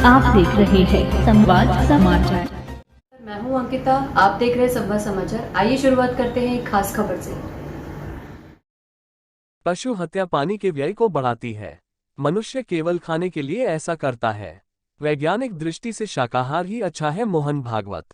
आप देख रहे हैं संवाद समाचार। मैं हूं अंकिता, आप देख रहे हैं संवाद समाचार। आइए शुरुआत करते हैं एक खास खबर से। पशु हत्या पानी के व्यय को बढ़ाती है। मनुष्य केवल खाने के लिए ऐसा करता है। वैज्ञानिक दृष्टि से शाकाहार ही अच्छा है। मोहन भागवत।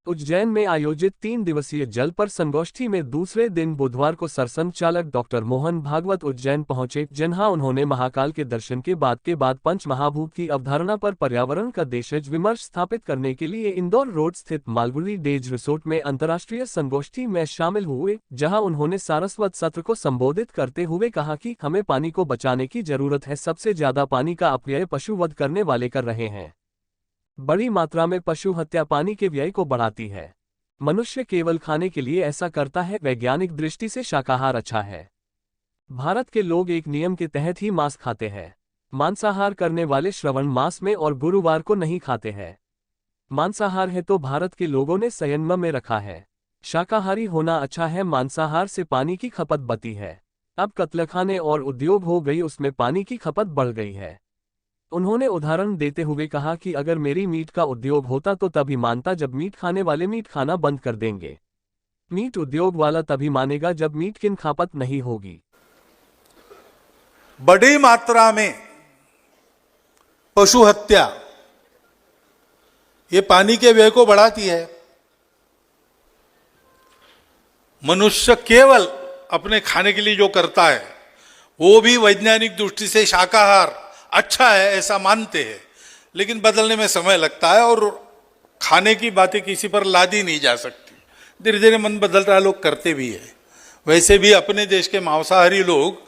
उज्जैन में आयोजित 3 दिवसीय जल पर संगोष्ठी में दूसरे दिन बुधवार को सरसंघ चालक डॉक्टर मोहन भागवत उज्जैन पहुंचे, जहां उन्होंने महाकाल के दर्शन के बाद पंच महाभूत की अवधारणा पर पर्यावरण का देशज विमर्श स्थापित करने के लिए इंदौर रोड स्थित मालगुडी डेज रिसोर्ट में अंतर्राष्ट्रीय संगोष्ठी में शामिल हुए, जहां उन्होंने सारस्वत सत्र को संबोधित करते हुए कहा कि हमें पानी को बचाने की जरूरत है। सबसे ज्यादा पानी का अपव्यय पशु वध करने वाले कर रहे हैं। बड़ी मात्रा में पशु हत्या पानी के व्यय को बढ़ाती है। मनुष्य केवल खाने के लिए ऐसा करता है। वैज्ञानिक दृष्टि से शाकाहार अच्छा है। भारत के लोग एक नियम के तहत ही मांस खाते हैं। मांसाहार करने वाले श्रावण मास में और गुरुवार को नहीं खाते हैं। मांसाहार है तो भारत के लोगों ने संयम में रखा है। शाकाहारी होना अच्छा है। मांसाहार से पानी की खपत बढ़ती है। अब कत्लखाने और उद्योग हो गई, उसमें पानी की खपत बढ़ गई है। उन्होंने उदाहरण देते हुए कहा कि अगर मेरी मीट का उद्योग होता तो तभी मानता जब मीट खाने वाले मीट खाना बंद कर देंगे। मीट उद्योग वाला तभी मानेगा जब मीट की खपत नहीं होगी। बड़ी मात्रा में पशु हत्या ये पानी के व्यय को बढ़ाती है। मनुष्य केवल अपने खाने के लिए जो करता है वो भी वैज्ञानिक दृष्टि से शाकाहार अच्छा है ऐसा मानते हैं, लेकिन बदलने में समय लगता है और खाने की बातें किसी पर लादी नहीं जा सकती। धीरे धीरे मन बदल रहा है, लोग करते भी है। वैसे भी अपने देश के मांसाहारी लोग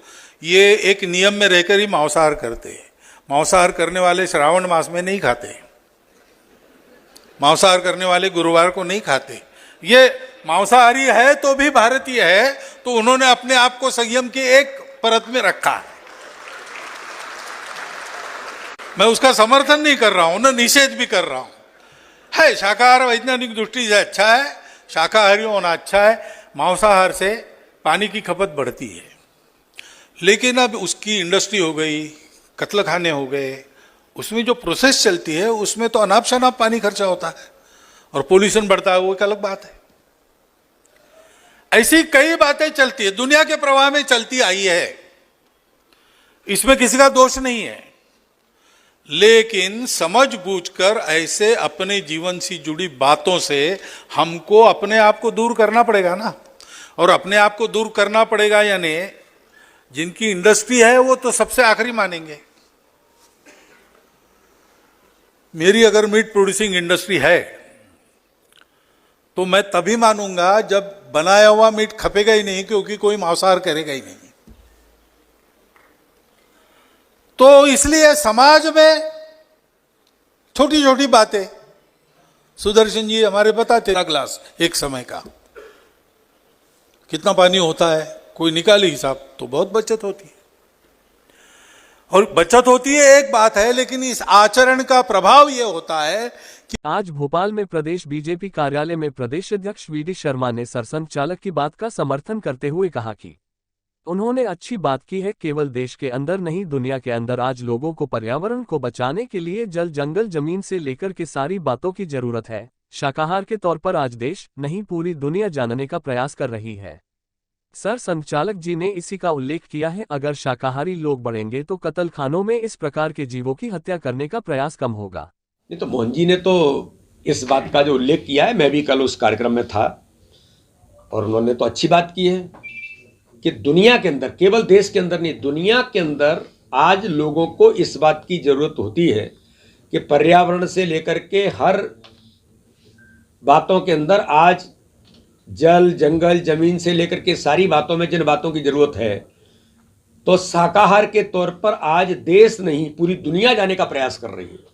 ये एक नियम में रहकर ही मांसाहार करते हैं। मांसाहार करने वाले श्रावण मास में नहीं खाते, मांसाहार करने वाले गुरुवार को नहीं खाते। ये मांसाहारी है तो भी भारतीय है, तो उन्होंने अपने आप को संयम की एक परत में रखा है। मैं उसका समर्थन नहीं कर रहा हूं, ना निषेध भी कर रहा हूं। है शाकाहार वैज्ञानिक दृष्टि से अच्छा है, शाकाहारी होना अच्छा है। मांसाहार से पानी की खपत बढ़ती है, लेकिन अब उसकी इंडस्ट्री हो गई, कत्लखाने हो गए, उसमें जो प्रोसेस चलती है उसमें तो अनाप शनाप पानी खर्चा होता है और पोल्यूशन बढ़ता है, वो एक अलग बात है। ऐसी कई बातें चलती है, दुनिया के प्रवाह में चलती आई है, इसमें किसी का दोष नहीं है। लेकिन समझ बूझकर ऐसे अपने जीवन से जुड़ी बातों से हमको अपने आप को दूर करना पड़ेगा ना। और अपने आप को दूर करना पड़ेगा यानी जिनकी इंडस्ट्री है वो तो सबसे आखिरी मानेंगे। मेरी अगर मीट प्रोड्यूसिंग इंडस्ट्री है तो मैं तभी मानूंगा जब बनाया हुआ मीट खपेगा ही नहीं, क्योंकि कोई मांसाहार करेगा ही नहीं। तो इसलिए समाज में छोटी छोटी बातें, सुदर्शन जी हमारे बताते, ग्लास एक समय का कितना पानी होता है, कोई निकाले हिसाब तो बहुत बचत होती है। और बचत होती है एक बात है, लेकिन इस आचरण का प्रभाव यह होता है कि आज भोपाल में प्रदेश बीजेपी कार्यालय में प्रदेश अध्यक्ष वी डी शर्मा ने सरसंघ चालक की बात का समर्थन करते हुए कहा कि उन्होंने अच्छी बात की है। केवल देश के अंदर नहीं, दुनिया के अंदर आज लोगों को पर्यावरण को बचाने के लिए जल, जंगल, जमीन से लेकर के सारी बातों की जरूरत है। शाकाहार के तौर पर आज देश नहीं पूरी दुनिया जानने का प्रयास कर रही है। सर संचालक जी ने इसी का उल्लेख किया है। अगर शाकाहारी लोग बढ़ेंगे तो कत्लखानों में इस प्रकार के जीवों की हत्या करने का प्रयास कम होगा। नहीं तो मोहन जी ने तो इस बात का जो उल्लेख किया है, मैं भी कल उस कार्यक्रम में था और उन्होंने तो अच्छी बात की है कि दुनिया के अंदर, केवल देश के अंदर नहीं, दुनिया के अंदर आज लोगों को इस बात की जरूरत होती है कि पर्यावरण से लेकर के हर बातों के अंदर आज जल, जंगल, जमीन से लेकर के सारी बातों में जिन बातों की जरूरत है, तो शाकाहार के तौर पर आज देश नहीं पूरी दुनिया जाने का प्रयास कर रही है।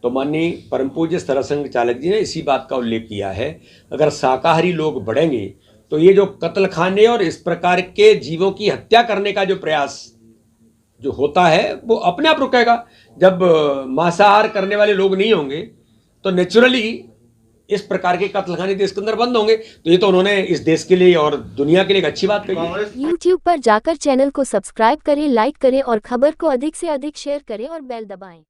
तो माननीय परम पूज्य सरसंघ चालक जी ने इसी बात का उल्लेख किया है। अगर शाकाहारी लोग बढ़ेंगे तो ये जो कत्लखाने और इस प्रकार के जीवों की हत्या करने का जो प्रयास जो होता है वो अपने आप रुकेगा। जब मांसाहार करने वाले लोग नहीं होंगे तो नेचुरली इस प्रकार के कत्लखाने देश के अंदर बंद होंगे। तो ये तो उन्होंने इस देश के लिए और दुनिया के लिए एक अच्छी बात कही है। YouTube पर जाकर चैनल को सब्सक्राइब करें, लाइक करें और खबर को अधिक से अधिक शेयर करें और बेल दबाएं।